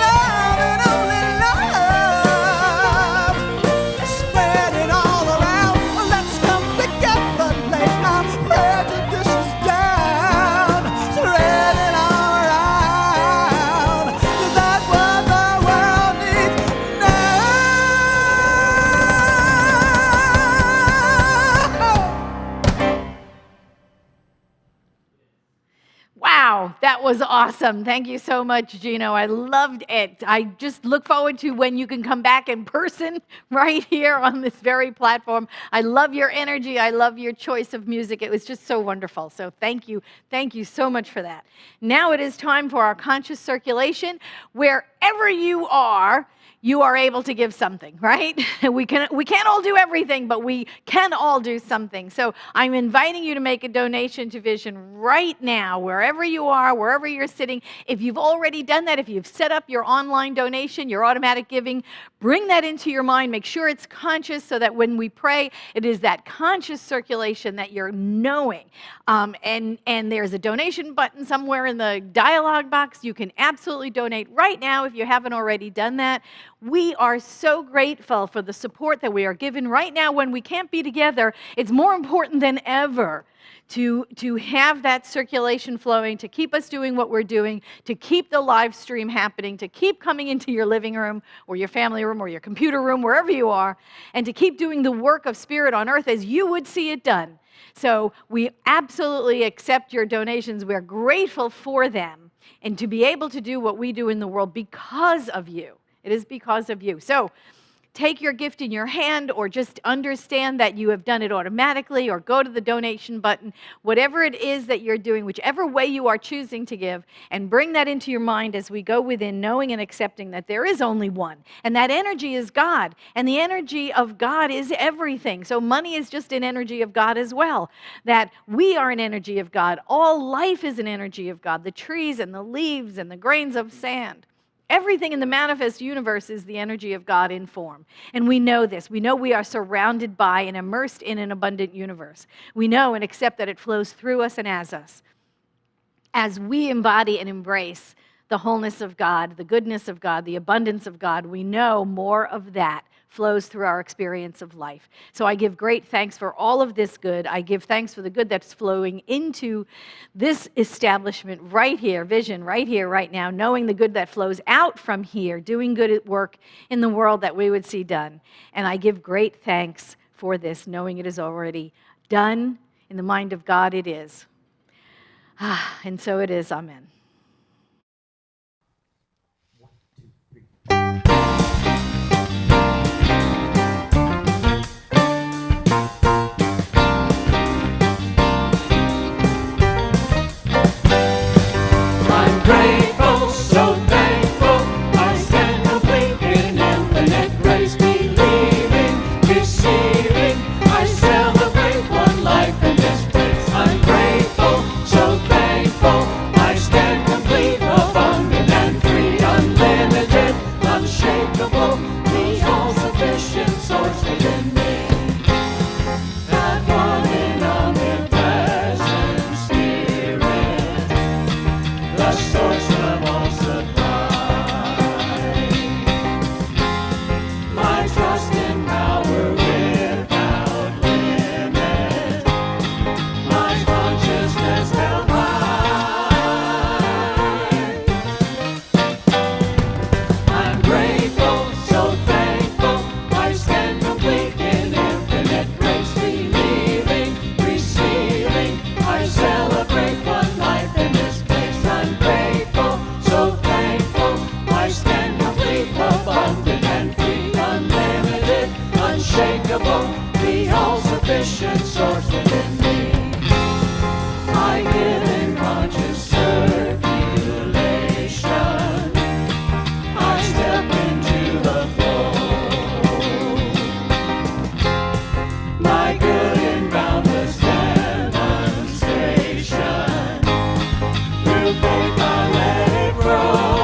Love and only love. Spread it all around. Let's come together, lay our prejudices down. Spread it all around. 'Cause that's what the world needs now. Wow, that was awesome. Thank you so much, Gino. I loved it. I just look forward to when you can come back in person right here on this very platform. I love your energy. I love your choice of music. It was just so wonderful. So thank you. Thank you so much for that. Now it is time for our conscious circulation. Wherever you are able to give something, right? We can't all do everything, but we can all do something. So I'm inviting you to make a donation to Vision right now, wherever you are, wherever you're sitting. If you've already done that, if you've set up your online donation, your automatic giving, bring that into your mind. Make sure it's conscious so that when we pray, it is that conscious circulation that you're knowing. And there's a donation button somewhere in the dialogue box. You can absolutely donate right now if you haven't already done that. We are so grateful for the support that we are given right now when we can't be together. It's more important than ever to have that circulation flowing, to keep us doing what we're doing, to keep the live stream happening, to keep coming into your living room or your family room or your computer room, wherever you are, and to keep doing the work of Spirit on earth as you would see it done. So we absolutely accept your donations. We're grateful for them and to be able to do what we do in the world because of you. It is because of you. So take your gift in your hand or just understand that you have done it automatically or go to the donation button, whatever it is that you're doing, whichever way you are choosing to give, and bring that into your mind as we go within, knowing and accepting that there is only one. And that energy is God. And the energy of God is everything. So money is just an energy of God as well. That we are an energy of God. All life is an energy of God. The trees and the leaves and the grains of sand. Everything in the manifest universe is the energy of God in form. And we know this. We know we are surrounded by and immersed in an abundant universe. We know and accept that it flows through us and as us. As we embody and embrace the wholeness of God, the goodness of God, the abundance of God, we know more of that flows through our experience of life. So I give great thanks for all of this good. I give thanks for the good that's flowing into this establishment right here, Vision, right here, right now, knowing the good that flows out from here, doing good work in the world that we would see done. And I give great thanks for this, knowing it is already done. In the mind of God, it is. And so it is. Amen. I'm grateful, so thankful. I stand complete in infinite grace, believing, receiving. I celebrate one life in this place. I'm grateful, so thankful. I stand complete, abundant and free, unlimited, unshakable, the all-sufficient source within me. That one in omnipresent spirit, the source of all supply. My trust and power without limit, my consciousness held high. I'm grateful, so thankful. I stand complete in infinite grace, believing, receiving. I celebrate one life in this place. I'm grateful, so thankful. I stand complete, abundant and free, unlimited, unshakable, the all-sufficient source within me. I give in conscious circulation. I step into the flow. My good and boundless demonstration. Through faith I let it grow.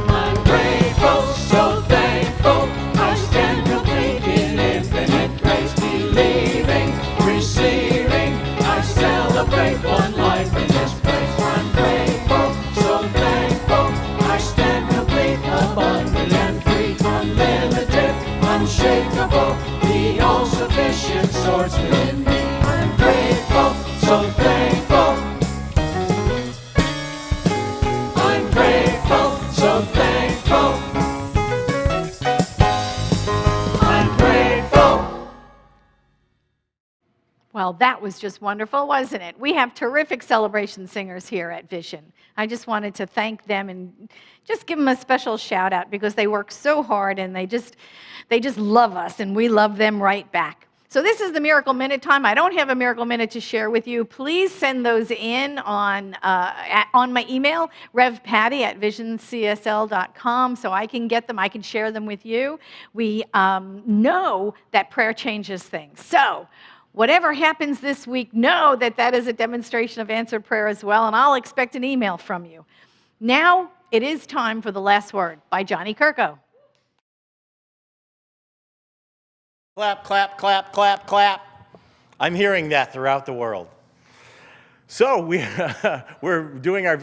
I'm grateful, so thankful. I stand complete in infinite grace, believing, receiving. I celebrate one life in this place. I'm grateful, so thankful. I stand complete, abundant and free, unlimited, unshakable, the all-sufficient source within me. I'm grateful, so thankful. I'm grateful, so thankful. I'm grateful. Well, that was just wonderful, wasn't it? We have terrific celebration singers here at Vision. I just wanted to thank them and just give them a special shout out because they work so hard and they just love us and we love them right back. So this is the Miracle Minute time. I don't have a Miracle Minute to share with you. Please send those in on my email, revpatty@visioncsl.com, so I can get them. I can share them with you. We know that prayer changes things. So whatever happens this week, know that that is a demonstration of answered prayer as well, and I'll expect an email from you. Now it is time for The Last Word by Johnny Kirko. Clap, clap, clap, clap, clap. I'm hearing that throughout the world. So we're doing our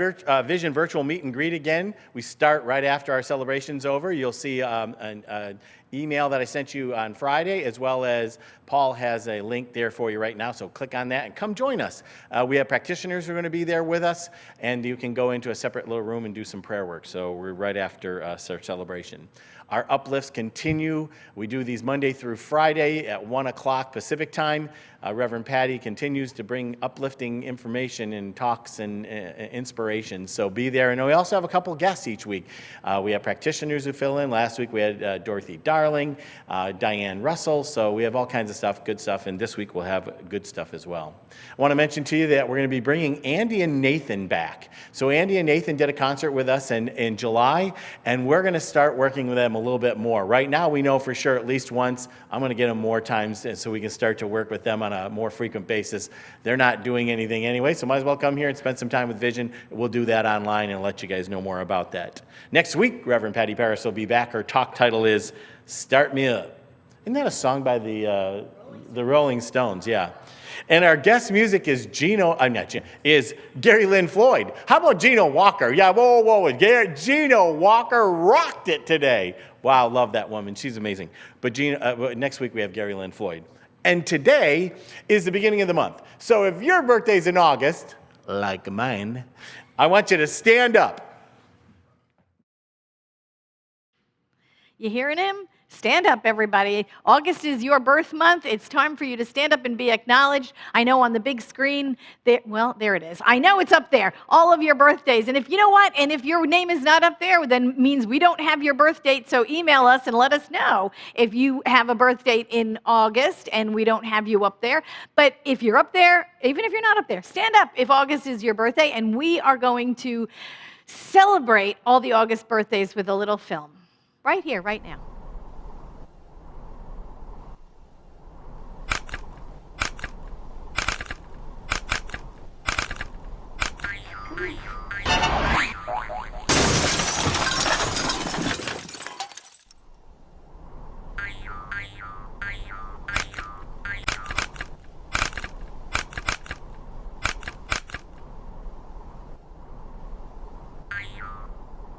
Vision virtual meet and greet again. We start right after our celebration's over. You'll see an email that I sent you on Friday, as well as Paul has a link there for you right now, so click on that and come join us. We have practitioners who are going to be there with us, and you can go into a separate little room and do some prayer work. So we're right after our celebration. Our uplifts continue. We do these Monday through Friday at 1 o'clock Pacific time. Reverend Patti continues to bring uplifting information and talks and inspiration. So be there. And we also have a couple guests each week. We have practitioners who fill in. Last week we had Dorothy Darling, Diane Russell. So we have all kinds of stuff, good stuff. And this week we'll have good stuff as well. I want to mention to you that we're going to be bringing Andy and Nathan back. So Andy and Nathan did a concert with us in July, and we're going to start working with them a little bit more. Right now we know for sure at least once. I'm going to get them more times so we can start to work with them on a more frequent basis. They're not doing anything anyway, so might as well come here and spend some time with Vision. We'll do that online and let you guys know more about that. Next week, Reverend Patti Paris will be back. Her talk title is Start Me Up. Isn't that a song by the Rolling Stones? Yeah. And our guest music is is Gary Lynn Floyd. How about Gino Walker? Yeah, whoa. Gino Walker rocked it today. Wow, love that woman. She's amazing. But next week we have Gary Lynn Floyd. And today is the beginning of the month. So if your birthday's in August, like mine, I want you to stand up. You hearing him? Stand up, everybody. August is your birth month. It's time for you to stand up and be acknowledged. I know on the big screen, there it is. I know it's up there, all of your birthdays. And if you know what? And if your name is not up there, then it means we don't have your birth date. So email us and let us know if you have a birth date in August and we don't have you up there. But if you're up there, even if you're not up there, stand up if August is your birthday. And we are going to celebrate all the August birthdays with a little film right here, right now.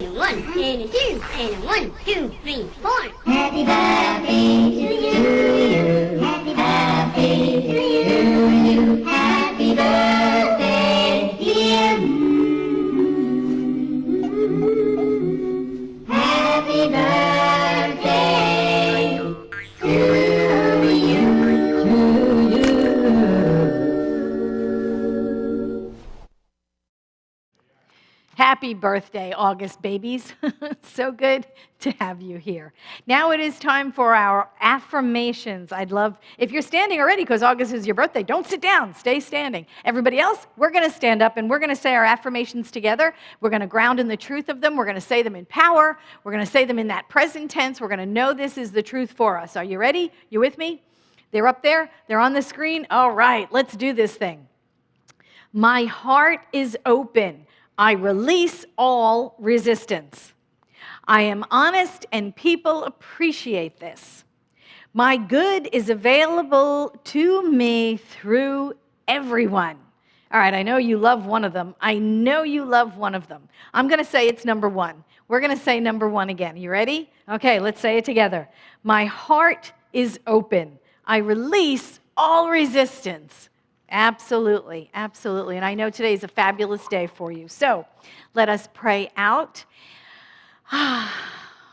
One and a two and a 1, 2, 3, 4. Happy birthday to you. Happy birthday to you. Happy birthday, dear. Happy birthday to you. Happy birthday, August babies. So good to have you here. Now it is time for our affirmations. I'd love, if you're standing already because August is your birthday, don't sit down, stay standing. Everybody else, we're going to stand up and we're going to say our affirmations together. We're going to ground in the truth of them. We're going to say them in power. We're going to say them in that present tense. We're going to know this is the truth for us. Are you ready? You with me? They're up there. They're on the screen. All right, let's do this thing. My heart is open. I release all resistance. I am honest and people appreciate this. My good is available to me through everyone. All right, I know you love one of them. I know you love one of them. I'm going to say it's number 1. We're going to say number 1 again. You ready? Okay, let's say it together. My heart is open. I release all resistance. Absolutely, absolutely. And I know today is a fabulous day for you. So let us pray out.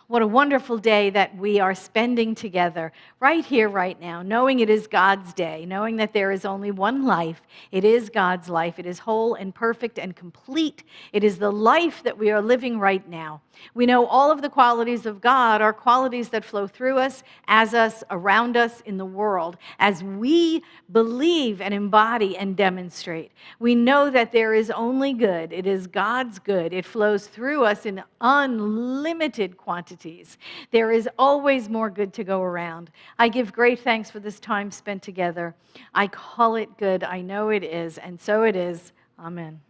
What a wonderful day that we are spending together right here, right now, knowing it is God's day, knowing that there is only one life. It is God's life. It is whole and perfect and complete. It is the life that we are living right now. We know all of the qualities of God are qualities that flow through us, as us, around us in the world, as we believe and embody and demonstrate. We know that there is only good. It is God's good. It flows through us in unlimited quantities. There is always more good to go around. I give great thanks for this time spent together. I call it good. I know it is, and so it is. Amen.